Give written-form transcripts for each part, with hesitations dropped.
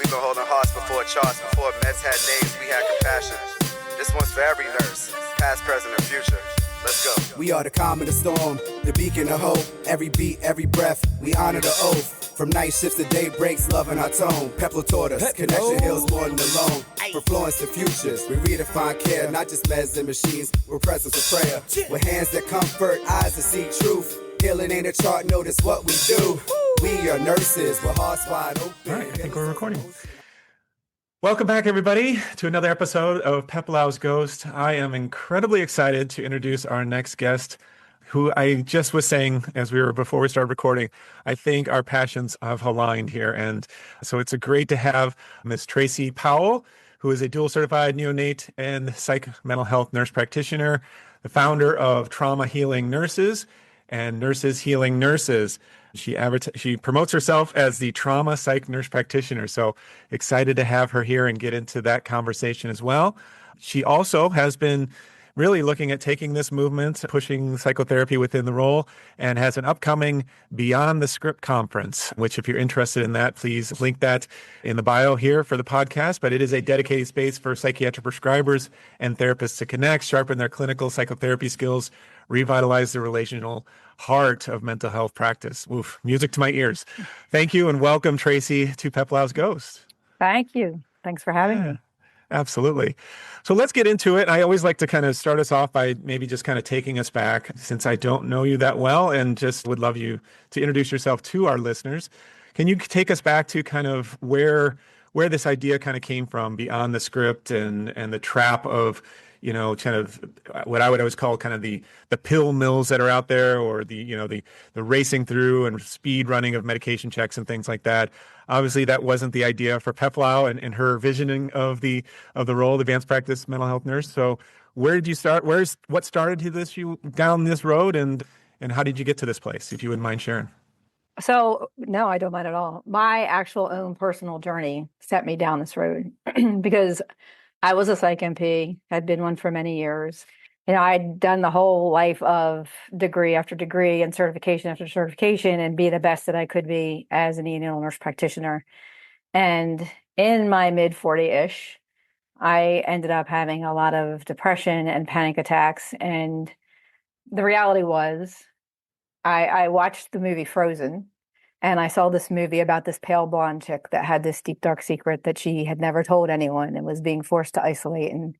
We've been holding hearts before charts, before meds had names, we had compassion. This one's for every nurse, past, present, and future. Let's go. We are the calm in the storm, the beacon of hope. Every beat, every breath, we honor the oath. From night shifts to day breaks, loving our tone. Pepler taught us, connection heals more than alone. From Florence to futures, we redefine care, not just meds and machines. We're presence of prayer, with hands that comfort, eyes that see truth. Healing ain't a chart, notice what we do. We are nurses with hearts wide open. All right, I think we're recording. Welcome back, everybody, to another episode of Peplau's Ghost. I am incredibly excited to introduce our next guest, who I just was saying before we started recording, I think our passions have aligned here. And so it's great to have Miss Traci Powell, who is a dual certified neonate and psych mental health nurse practitioner, the founder of Trauma Healing Nurses and Nurses Healing Nurses. She promotes herself as the trauma psych nurse practitioner. So excited to have her here and get into that conversation as well. She also has been really looking at taking this movement, pushing psychotherapy within the role, and has an upcoming Beyond the Script conference, which if you're interested in that, please link that in the bio here for the podcast. But it is a dedicated space for psychiatric prescribers and therapists to connect, sharpen their clinical psychotherapy skills, revitalize the relational heart of mental health practice. Oof, music to my ears. Thank you and welcome, Traci, to Peplau's Ghost. Thank you. Thanks for having me. Absolutely. So let's get into it. I always like to kind of start us off by maybe just kind of taking us back, since I don't know you that well, and just would love you to introduce yourself to our listeners. Can you take us back to kind of where this idea kind of came from, beyond the script and the trap of, you know, kind of what I would always call kind of the pill mills that are out there, or the racing through and speed running of medication checks and things like that. Obviously, that wasn't the idea for Peplau and her visioning of the role of advanced practice mental health nurse. So where did you start? What started you down this road, and how did you get to this place, if you wouldn't mind sharing? So, no, I don't mind at all. My actual own personal journey set me down this road because I was a psych MP, had been one for many years. You know, I'd done the whole life of degree after degree and certification after certification and be the best that I could be as a neonatal nurse practitioner. And in my mid-40-ish, I ended up having a lot of depression and panic attacks. And the reality was, I watched the movie Frozen, and I saw this movie about this pale blonde chick that had this deep, dark secret that she had never told anyone and was being forced to isolate. And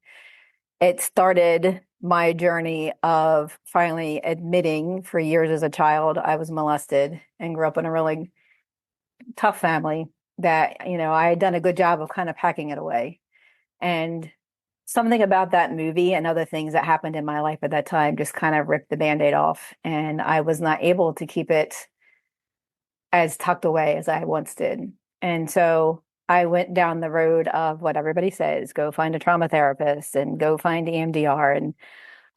it started my journey of finally admitting, for years as a child, I was molested and grew up in a really tough family that, you know, I had done a good job of kind of packing it away. And something about that movie and other things that happened in my life at that time just kind of ripped the Band-Aid off. And I was not able to keep it as tucked away as I once did. And so I went down the road of what everybody says, go find a trauma therapist and go find EMDR. And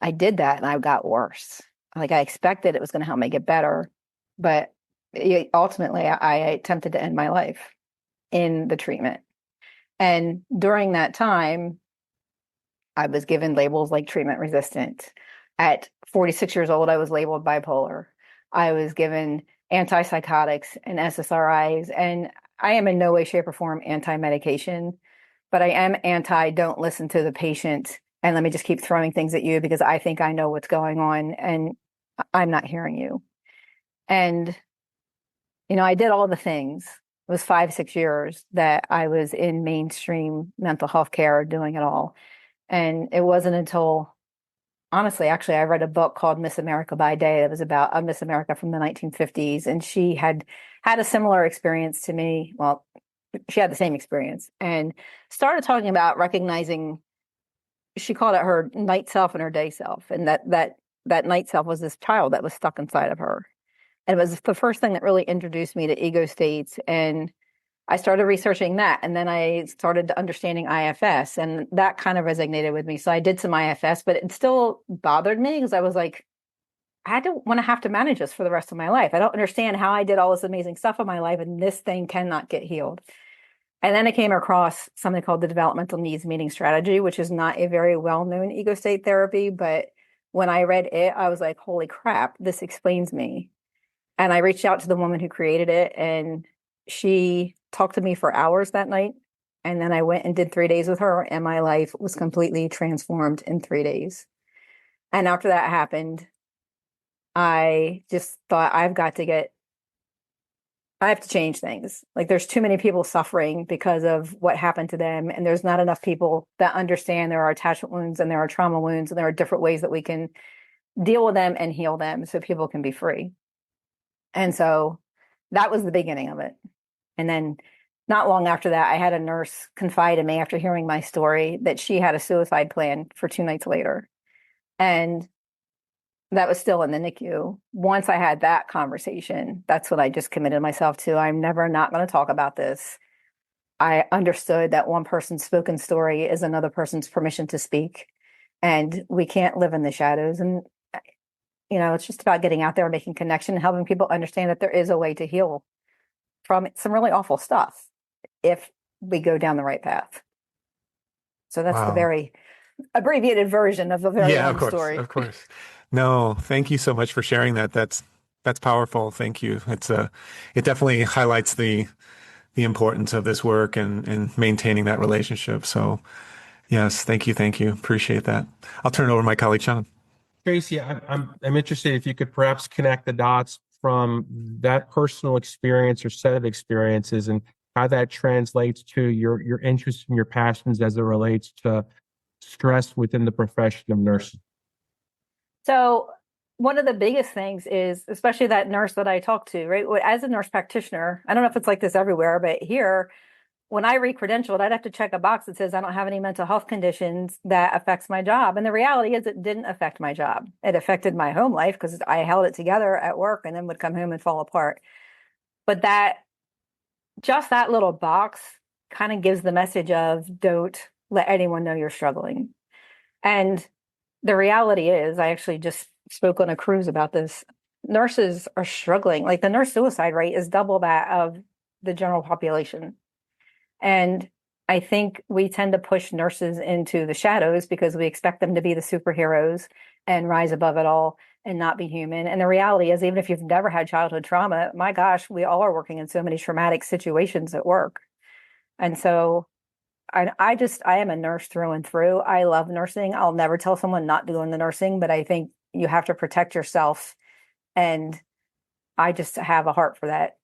I did that and I got worse. Like, I expected it was going to help me get better. But ultimately, I attempted to end my life in the treatment. And during that time, I was given labels like treatment resistant. At 46 years old, I was labeled bipolar. I was given antipsychotics and SSRIs. And I am in no way, shape, or form anti-medication, but I am don't listen to the patient and let me just keep throwing things at you because I think I know what's going on and I'm not hearing you. And, you know, I did all the things. It was 5-6 years that I was in mainstream mental health care doing it all. And it wasn't until, honestly, actually, I read a book called Miss America by Day that was about a Miss America from the 1950s. And she had a similar experience to me. Well, she had the same experience and started talking about recognizing, she called it her night self and her day self. And that night self was this child that was stuck inside of her. And it was the first thing that really introduced me to ego states. And I started researching that. And then I started understanding IFS, and that kind of resonated with me. So I did some IFS, but it still bothered me because I was like, I don't want to have to manage this for the rest of my life. I don't understand how I did all this amazing stuff in my life and this thing cannot get healed. And then I came across something called the Developmental Needs Meeting Strategy, which is not a very well-known ego state therapy. But when I read it, I was like, holy crap, this explains me. And I reached out to the woman who created it, and she talked to me for hours that night. And then I went and did 3 days with her, and my life was completely transformed in 3 days. And after that happened, I just thought I have to change things. Like, there's too many people suffering because of what happened to them. And there's not enough people that understand there are attachment wounds and there are trauma wounds and there are different ways that we can deal with them and heal them so people can be free. And so that was the beginning of it. And then not long after that, I had a nurse confide in me after hearing my story that she had a suicide plan for 2 nights later. And that was still in the NICU. Once I had that conversation, that's what I just committed myself to. I'm never not going to talk about this. I understood that one person's spoken story is another person's permission to speak. And we can't live in the shadows. And, it's just about getting out there, making connection, and helping people understand that there is a way to heal from some really awful stuff if we go down the right path. So that's the very abbreviated version of a very long story. Of course. No, thank you so much for sharing that. That's powerful. Thank you. It definitely highlights the importance of this work and maintaining that relationship. So yes, thank you. Appreciate that. I'll turn it over to my colleague, Sean. Traci, I'm interested if you could perhaps connect the dots from that personal experience or set of experiences and how that translates to your interests and your passions as it relates to stress within the profession of nursing. So one of the biggest things is, especially that nurse that I talked to, right? As a nurse practitioner, I don't know if it's like this everywhere, but here, when I re-credentialed, I'd have to check a box that says I don't have any mental health conditions that affects my job. And the reality is it didn't affect my job. It affected my home life because I held it together at work and then would come home and fall apart. But that little box kind of gives the message of don't let anyone know you're struggling. And the reality is, I actually just spoke on a cruise about this. Nurses are struggling. Like, the nurse suicide rate is double that of the general population. And I think we tend to push nurses into the shadows because we expect them to be the superheroes and rise above it all and not be human. And the reality is, even if you've never had childhood trauma, my gosh, we all are working in so many traumatic situations at work. And so I am a nurse through and through. I love nursing. I'll never tell someone not to go into nursing, but I think you have to protect yourself. And I just have a heart for that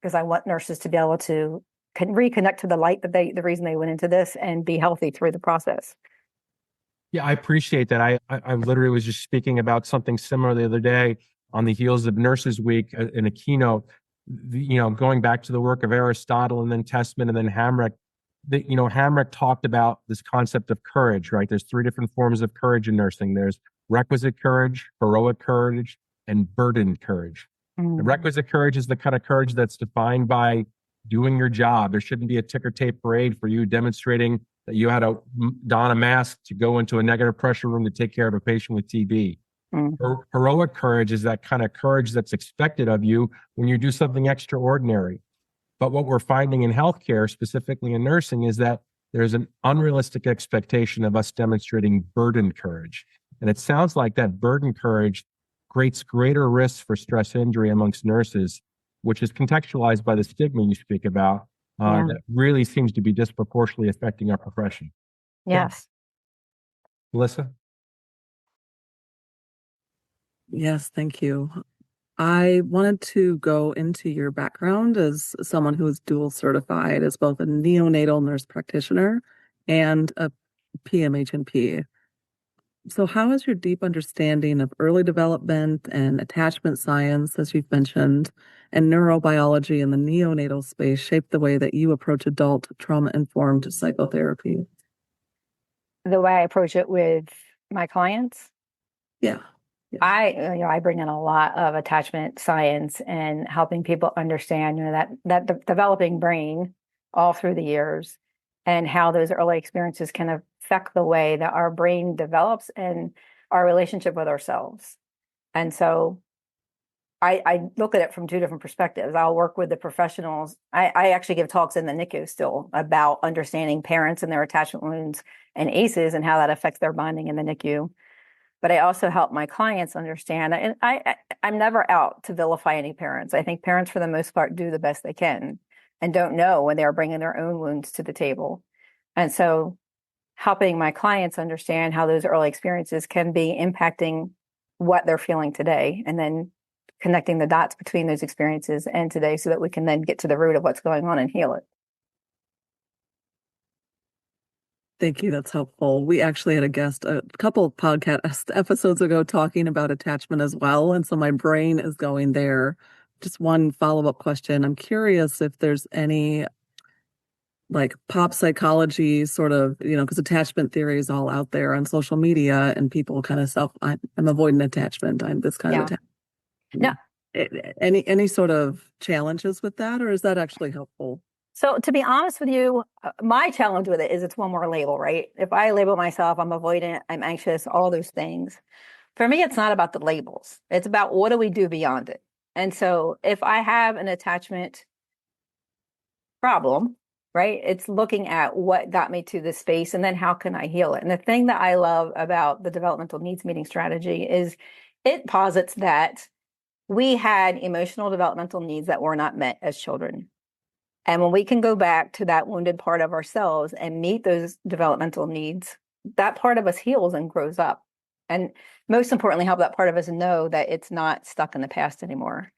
because I want nurses to be able to reconnect to the light that the reason they went into this and be healthy through the process. Yeah, I appreciate that. I literally was just speaking about something similar the other day on the heels of Nurses Week in a keynote, going back to the work of Aristotle and then Tessman and then Hamrick. Hamrick talked about this concept of courage, right? There's 3 different forms of courage in nursing. There's requisite courage, heroic courage, and burdened courage. The requisite courage is the kind of courage that's defined by doing your job. There shouldn't be a ticker tape parade for you demonstrating that you had to don a mask to go into a negative pressure room to take care of a patient with TB. Heroic courage is that kind of courage that's expected of you when you do something extraordinary. But what we're finding in healthcare, specifically in nursing, is that there's an unrealistic expectation of us demonstrating burdened courage. And it sounds like that burdened courage creates greater risks for stress injury amongst nurses, which is contextualized by the stigma you speak about, that really seems to be disproportionately affecting our profession. Yes. Melissa? Yes, thank you. I wanted to go into your background as someone who is dual certified as both a neonatal nurse practitioner and a PMHNP. So how has your deep understanding of early development and attachment science, as you've mentioned, and neurobiology in the neonatal space shaped the way that you approach adult trauma-informed psychotherapy? The way I approach it with my clients? Yeah. I bring in a lot of attachment science and helping people understand, that developing brain all through the years and how those early experiences can affect the way that our brain develops and our relationship with ourselves. And so I look at it from 2 different perspectives. I'll work with the professionals. I actually give talks in the NICU still about understanding parents and their attachment wounds and ACEs and how that affects their bonding in the NICU. But I also help my clients understand, and I'm never out to vilify any parents. I think parents, for the most part, do the best they can. and don't know when they're bringing their own wounds to the table. And so helping my clients understand how those early experiences can be impacting what they're feeling today, and then connecting the dots between those experiences and today so that we can then get to the root of what's going on and heal it. Thank you. That's helpful. We actually had a guest a couple of podcast episodes ago talking about attachment as well. And so my brain is going there. Just one follow-up question. I'm curious if there's any like pop psychology sort of, because attachment theory is all out there on social media and people kind of I'm avoiding attachment. I'm this kind of attachment. No. Any sort of challenges with that, or is that actually helpful? So to be honest with you, my challenge with it is it's one more label, right? If I label myself, I'm avoidant, I'm anxious, all those things. For me, it's not about the labels. It's about what do we do beyond it? And so if I have an attachment problem, right, it's looking at what got me to this space and then how can I heal it? And the thing that I love about the developmental needs meeting strategy is it posits that we had emotional developmental needs that were not met as children. And when we can go back to that wounded part of ourselves and meet those developmental needs, that part of us heals and grows up. And most importantly, help that part of us know that it's not stuck in the past anymore.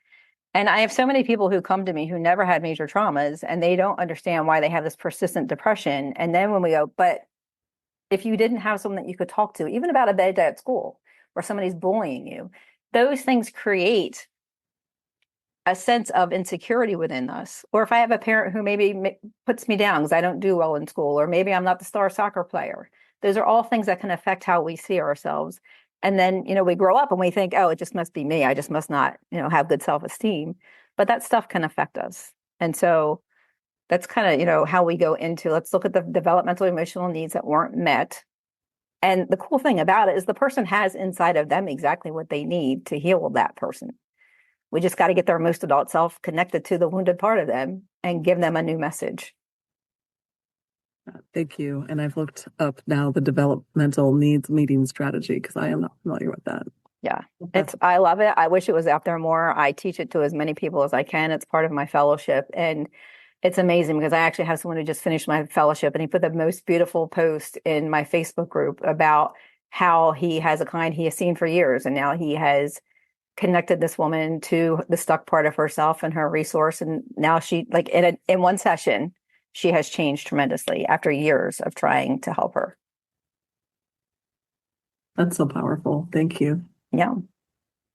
And I have so many people who come to me who never had major traumas and they don't understand why they have this persistent depression. And then when we go, but if you didn't have someone that you could talk to, even about a bad day at school or somebody's bullying you, those things create a sense of insecurity within us. Or if I have a parent who maybe puts me down because I don't do well in school, or maybe I'm not the star soccer player, those are all things that can affect how we see ourselves. And then, we grow up and we think, oh, it just must be me. I just must not, have good self-esteem. But that stuff can affect us. And so that's kind of, how we go into, let's look at the developmental emotional needs that weren't met. And the cool thing about it is the person has inside of them exactly what they need to heal that person. We just got to get their most adult self connected to the wounded part of them and give them a new message. Thank you. And I've looked up now the developmental needs meeting strategy because I am not familiar with that. Yeah, I love it. I wish it was out there more. I teach it to as many people as I can. It's part of my fellowship. And it's amazing because I actually have someone who just finished my fellowship and he put the most beautiful post in my Facebook group about how he has a client he has seen for years. And now he has connected this woman to the stuck part of herself and her resource. And now she, like in one session, she has changed tremendously after years of trying to help her. That's so powerful. Thank you. Yeah.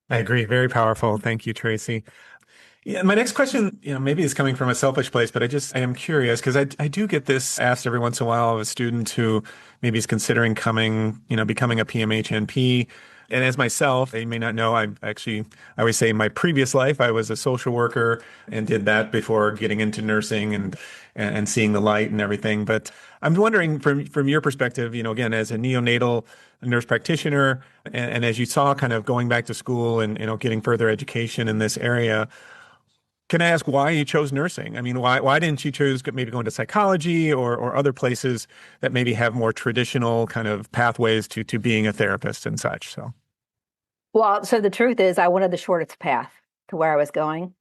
I agree. Very powerful. Thank you, Traci. Yeah, my next question, maybe is coming from a selfish place, but I am curious because I do get this asked every once in a while of a student who maybe is considering becoming a PMHNP. And as myself, they may not know, I always say in my previous life, I was a social worker and did that before getting into nursing and seeing the light and everything. But I'm wondering from your perspective, again, as a neonatal nurse practitioner, and as you saw kind of going back to school and, getting further education in this area, can I ask why you chose nursing? I mean, why didn't you choose maybe going to psychology or other places that maybe have more traditional kind of pathways to being a therapist and such? So. Well, so the truth is I wanted the shortest path to where I was going,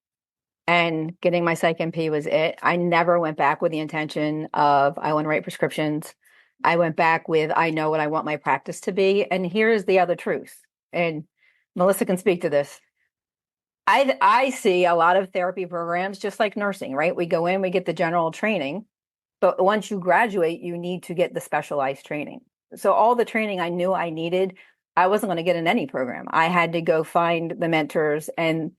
and getting my psych NP was it. I never went back with the intention of I want to write prescriptions. I went back with I know what I want my practice to be. And here's the other truth. And Melissa can speak to this. I see a lot of therapy programs just like nursing, right? We go in, we get the general training, but once you graduate, you need to get the specialized training. So all the training I knew I needed, I wasn't going to get in any program. I had to go find the mentors and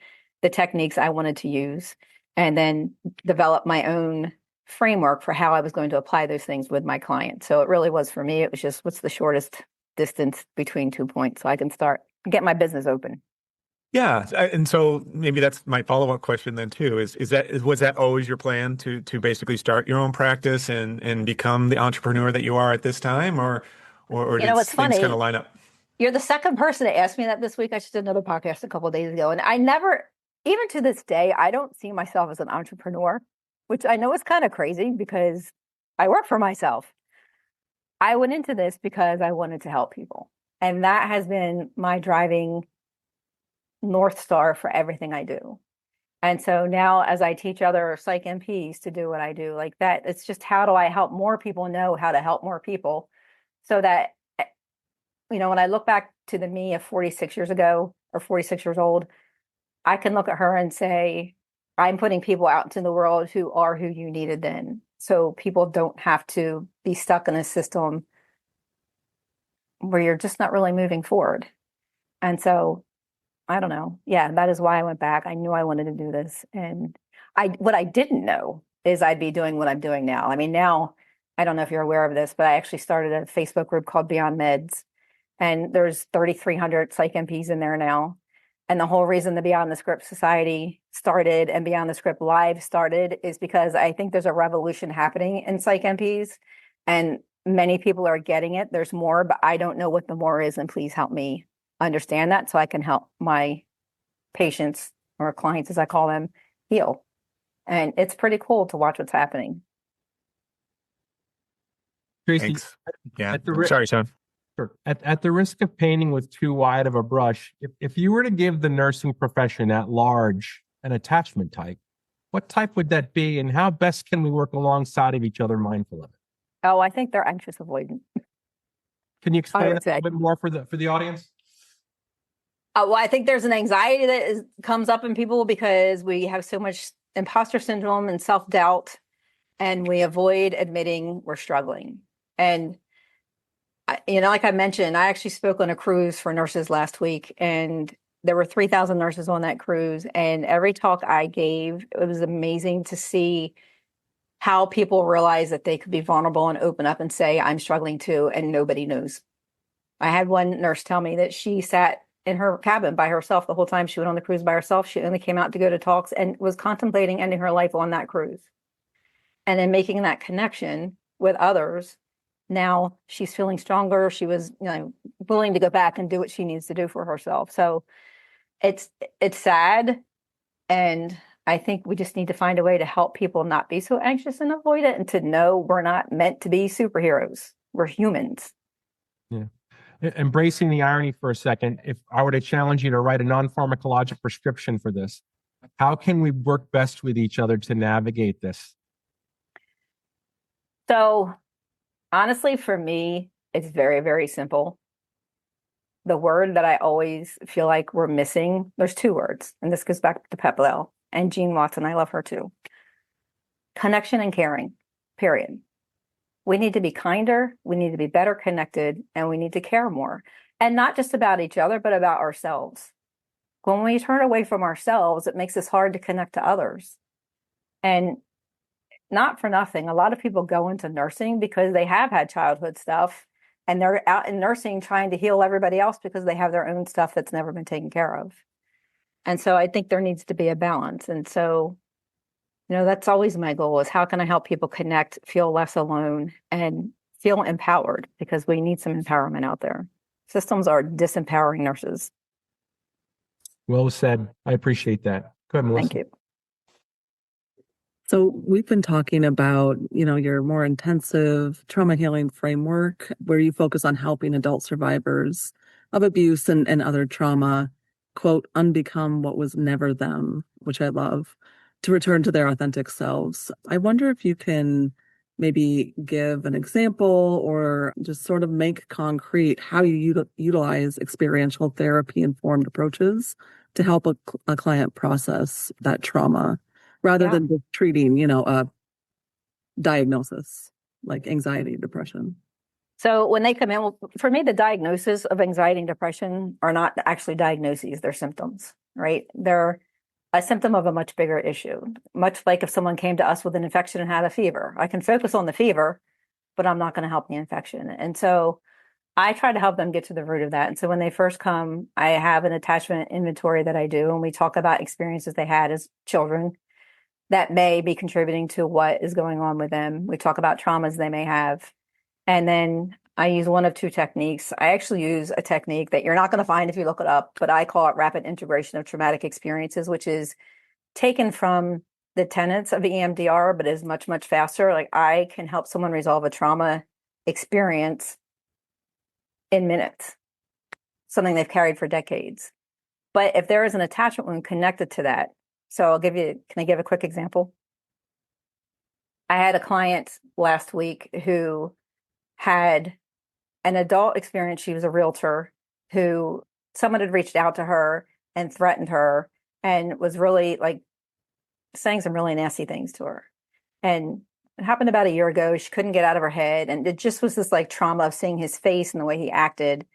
the techniques I wanted to use, and then develop my own framework for how I was going to apply those things with my clients. So it really was for me, it was just what's the shortest distance between 2 points so I can start get my business open. Yeah, and so maybe that's my follow-up question then too. Was that always your plan to basically start your own practice and become the entrepreneur that you are at this time, or did it's things funny. kind of line up? You're the second person to ask me that this week. I just did another podcast a couple of days ago, and I never, even to this day, I don't see myself as an entrepreneur, which I know is kind of crazy because I work for myself. I went into this because I wanted to help people, and that has been my driving North Star for everything I do. And so now as I teach other psych NPs to do what I do like that, it's just how do I help more people know how to help more people so that, when I look back to the me of 46 years ago or 46 years old, I can look at her and say, I'm putting people out into the world who are who you needed then. So people don't have to be stuck in a system where you're just not really moving forward. And so I don't know. Yeah, that is why I went back. I knew I wanted to do this. And what I didn't know is I'd be doing what I'm doing now. I mean, now, I don't know if you're aware of this, but I actually started a Facebook group called Beyond Meds. And there's 3,300 psych MPs in there now. And the whole reason the Beyond the Script Society started and Beyond the Script Live started is because I think there's a revolution happening in psych MPs. And many people are getting it. There's more, but I don't know what the more is. And please help me understand that so I can help my patients or clients, as I call them, heal. And it's pretty cool to watch what's happening. Traci, Thanks. Yeah. at the Sorry, Sean. Sure. At the risk of painting with too wide of a brush, if you were to give the nursing profession at large an attachment type, what type would that be, and how best can we work alongside of each other mindful of it? Oh, I think they're anxious avoidant. Can you explain would that a little bit more for the audience? Well, I think there's an anxiety that comes up in people because we have so much imposter syndrome and self-doubt, and we avoid admitting we're struggling. And, like I mentioned, I actually spoke on a cruise for nurses last week, and there were 3,000 nurses on that cruise. And every talk I gave, it was amazing to see how people realize that they could be vulnerable and open up and say, I'm struggling too, and nobody knows. I had one nurse tell me that she sat in her cabin by herself the whole time she went on the cruise by herself. She only came out to go to talks and was contemplating ending her life on that cruise. And then making that connection with others, now she's feeling stronger. She was, willing to go back and do what she needs to do for herself. So it's sad. And I think we just need to find a way to help people not be so anxious and avoid it, and to know we're not meant to be superheroes. We're humans. Yeah. Embracing the irony for a second, if I were to challenge you to write a non-pharmacologic prescription for this, how can we work best with each other to navigate this? So honestly, for me, it's very, very simple. The word that I always feel like we're missing, there's two words, and this goes back to Powell and Jean Watson. I love her too. Connection and caring, period. We need to be kinder, we need to be better connected, and we need to care more. And not just about each other, but about ourselves. When we turn away from ourselves, it makes it hard to connect to others. And not for nothing, a lot of people go into nursing because they have had childhood stuff, and they're out in nursing trying to heal everybody else because they have their own stuff that's never been taken care of. And so I think there needs to be a balance. And so that's always my goal, is how can I help people connect, feel less alone, and feel empowered, because we need some empowerment out there. Systems are disempowering nurses. Well said. I appreciate that. Go ahead, Melissa. Thank you. So we've been talking about, your more intensive trauma healing framework, where you focus on helping adult survivors of abuse and other trauma, quote, unbecome what was never them, which I love, to return to their authentic selves. I wonder if you can maybe give an example or just sort of make concrete how you utilize experiential therapy-informed approaches to help a client process that trauma, rather than just treating, a diagnosis like anxiety, depression. So when they come in, for me, the diagnosis of anxiety and depression are not actually diagnoses, they're symptoms, right? They're a symptom of a much bigger issue. Much like if someone came to us with an infection and had a fever, I can focus on the fever, but I'm not going to help the infection. And so I try to help them get to the root of that. And so when they first come, I have an attachment inventory that I do, and we talk about experiences they had as children that may be contributing to what is going on with them. We talk about traumas they may have. And then I use one of two techniques. I actually use a technique that you're not going to find if you look it up, but I call it rapid integration of traumatic experiences, which is taken from the tenets of EMDR, but is much, much faster. Like, I can help someone resolve a trauma experience in minutes, something they've carried for decades. But if there is an attachment wound connected to that, So can I give a quick example? I had a client last week who had an adult experience. She was a realtor who someone had reached out to her and threatened her and was really like saying some really nasty things to her. And it happened about a year ago. She couldn't get out of her head. And it just was this like trauma of seeing his face and the way he acted.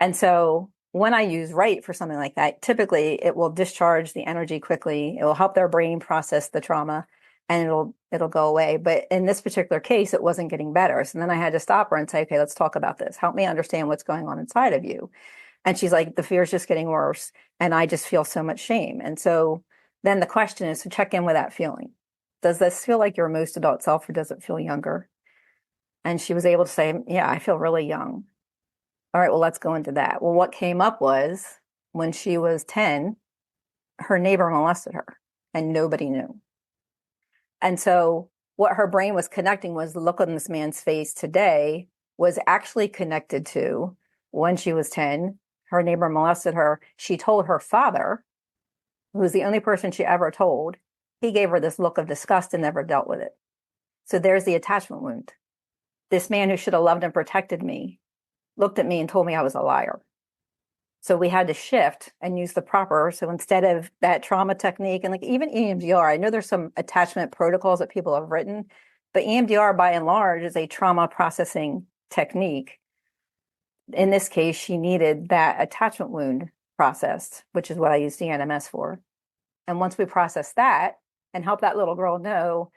And so when I use right for something like that, typically it will discharge the energy quickly. It will help their brain process the trauma and it'll go away. But in this particular case, it wasn't getting better. So then I had to stop her and say, okay, let's talk about this. Help me understand what's going on inside of you. And she's like, the fear is just getting worse. And I just feel so much shame. And so then the question is to check in with that feeling. Does this feel like your most adult self or does it feel younger? And she was able to say, yeah, I feel really young. All right, well, let's go into that. Well, what came up was when she was 10, her neighbor molested her and nobody knew. And so what her brain was connecting was the look on this man's face today was actually connected to when she was 10, her neighbor molested her. She told her father, who was the only person she ever told. He gave her this look of disgust and never dealt with it. So there's the attachment wound. This man who should have loved and protected me looked at me and told me I was a liar. So we had to shift and use the proper. So instead of that trauma technique and like even EMDR, I know there's some attachment protocols that people have written, but EMDR by and large is a trauma processing technique. In this case, she needed that attachment wound processed, which is what I use DNMS for. And once we process that and help that little girl know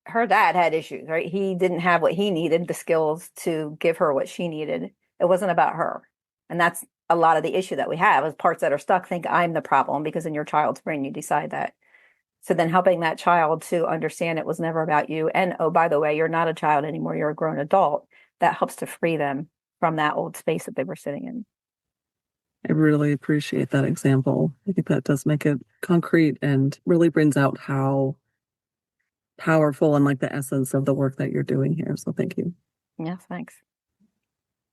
her dad had issues, right? He didn't have what he needed, the skills to give her what she needed. It wasn't about her. And that's a lot of the issue that we have is parts that are stuck think I'm the problem because in your child's brain, you decide that. So then helping that child to understand it was never about you. And, oh, by the way, you're not a child anymore. You're a grown adult. That helps to free them from that old space that they were sitting in. I really appreciate that example. I think that does make it concrete and really brings out how powerful and like the essence of the work that you're doing here. So thank you. Yeah, thanks.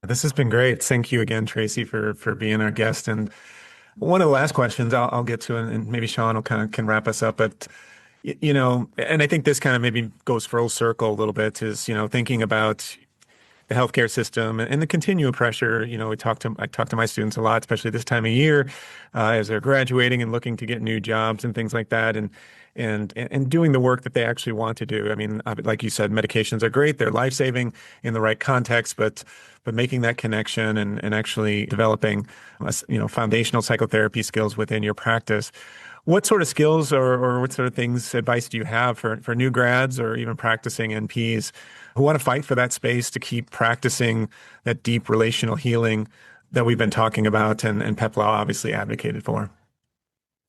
This has been great. Thank you again, Traci, for being our guest. And one of the last questions I'll get to, and maybe Sean will can wrap us up. But and I think this kind of maybe goes full circle a little bit. Is thinking about the healthcare system and the continual pressure. I talk to my students a lot, especially this time of year, as they're graduating and looking to get new jobs and things like that, and doing the work that they actually want to do. I mean, like you said, medications are great; they're life-saving in the right context, but making that connection and actually developing, foundational psychotherapy skills within your practice. What sort of skills or what sort of advice do you have for new grads or even practicing NPs who want to fight for that space to keep practicing that deep relational healing that we've been talking about and Peplau obviously advocated for?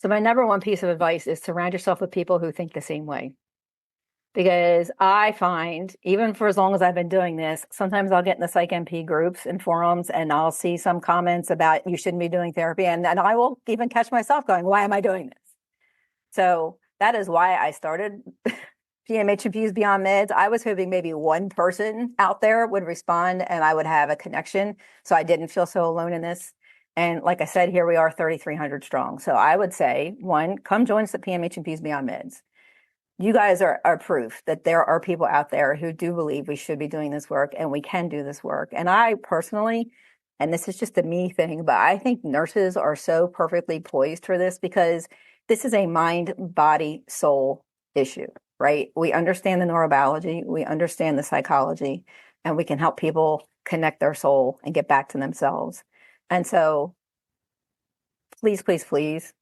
So my number one piece of advice is surround yourself with people who think the same way. Because I find, even for as long as I've been doing this, sometimes I'll get in the Psych NP groups and forums and I'll see some comments about you shouldn't be doing therapy. And I will even catch myself going, why am I doing this? So that is why I started PMHNP's Beyond Meds. I was hoping maybe one person out there would respond and I would have a connection. So I didn't feel so alone in this. And like I said, here we are 3,300 strong. So I would say, one, come join us at PMHNP's Beyond Meds. You guys are proof that there are people out there who do believe we should be doing this work and we can do this work. And I personally, and this is just a me thing, but I think nurses are so perfectly poised for this because this is a mind, body, soul issue, right? We understand the neurobiology, we understand the psychology, and we can help people connect their soul and get back to themselves. And so please, please, please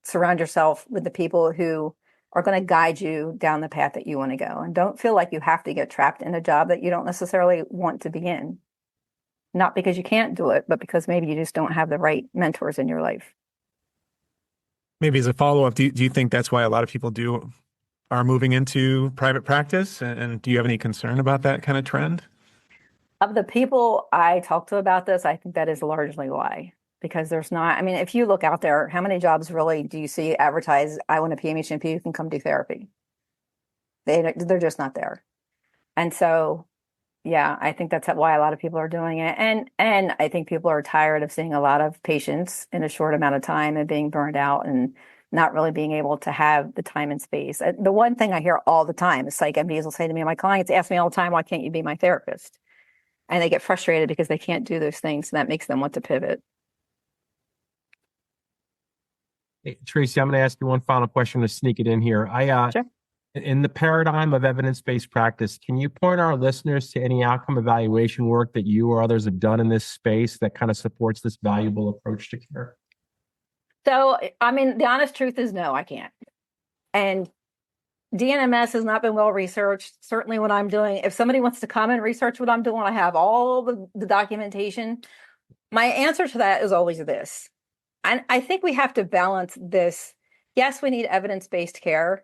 surround yourself with the people who are going to guide you down the path that you want to go. And don't feel like you have to get trapped in a job that you don't necessarily want to be in. Not because you can't do it, but because maybe you just don't have the right mentors in your life. Maybe as a follow-up, do you think that's why a lot of people are moving into private practice? And do you have any concern about that kind of trend? Of the people I talk to about this, I think that is largely why. Because there's not, I mean, if you look out there, how many jobs really do you see advertised, I want a PMHNP who can come do therapy? They're just not there. And so, yeah, I think that's why a lot of people are doing it. And I think people are tired of seeing a lot of patients in a short amount of time and being burned out and not really being able to have the time and space. The one thing I hear all the time is psych MDs will say to me, my clients ask me all the time, why can't you be my therapist? And they get frustrated because they can't do those things. And that makes them want to pivot. Hey, Traci, I'm going to ask you one final question to sneak it in here. Sure. In the paradigm of evidence-based practice, can you point our listeners to any outcome evaluation work that you or others have done in this space that kind of supports this valuable approach to care? So, I mean, the honest truth is no, I can't. And DNMS has not been well researched. Certainly what I'm doing, if somebody wants to come and research what I'm doing, I have all the documentation. My answer to that is always this. And I think we have to balance this. Yes, we need evidence-based care.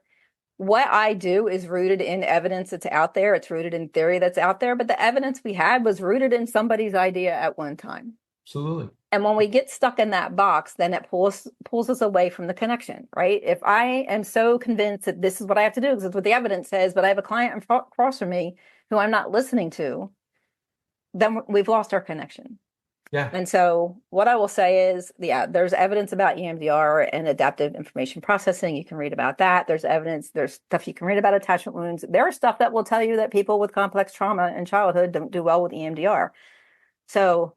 What I do is rooted in evidence that's out there. It's rooted in theory that's out there. But the evidence we had was rooted in somebody's idea at one time. Absolutely. And when we get stuck in that box, then it pulls us away from the connection, right? If I am so convinced that this is what I have to do, because it's what the evidence says, but I have a client across from me who I'm not listening to, then we've lost our connection. Yeah. And so what I will say is, there's evidence about EMDR and adaptive information processing. You can read about that. There's stuff you can read about attachment wounds. There's stuff that will tell you that people with complex trauma in childhood don't do well with EMDR. So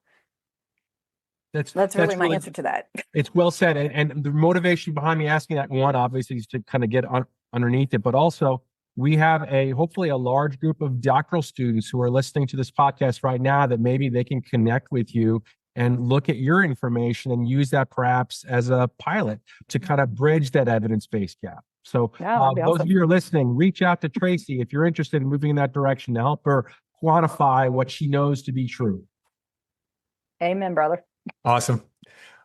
that's really my answer to that. It's well said. And the motivation behind me asking that, one, obviously, is to kind of get underneath it, but also we have hopefully a large group of doctoral students who are listening to this podcast right now that maybe they can connect with you and look at your information and use that perhaps as a pilot to kind of bridge that evidence-based gap. So those of you who are listening, reach out to Traci if you're interested in moving in that direction to help her quantify what she knows to be true. Amen, brother. Awesome.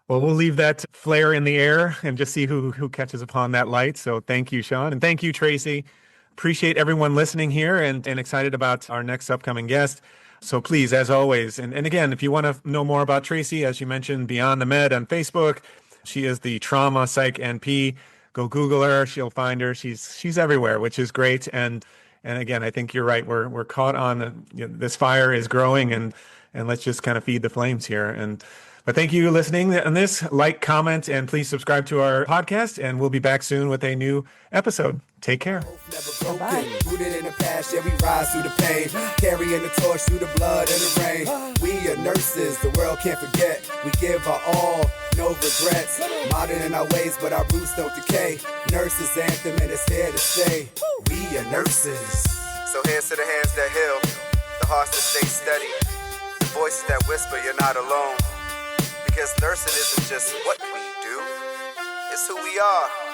Well, we'll leave that flare in the air and just see who catches upon that light. So thank you, Sean. And thank you, Traci. Appreciate everyone listening here and excited about our next upcoming guest. So please, as always, and again, if you want to know more about Traci, as you mentioned, Beyond the Med on Facebook, she is the Trauma Psych NP. Go Google her. She'll find her. She's everywhere, which is great. And again, I think you're right. We're caught on this fire is growing and let's just kind of feed the flames here. But thank you for listening on this. Like, comment, and please subscribe to our podcast. And we'll be back soon with a new episode. Take care. Bye. Rooted in the past, yeah, we rise through the pain. Carrying the torch through the blood and the rain. We are nurses, the world can't forget. We give our all, no regrets. Modern in our ways, but our roots don't decay. Nurses anthem and it's here to stay. We are nurses. So here's to the hands that heal, the hearts that stay steady, the voices that whisper you're not alone. Because nursing isn't just what we do, it's who we are.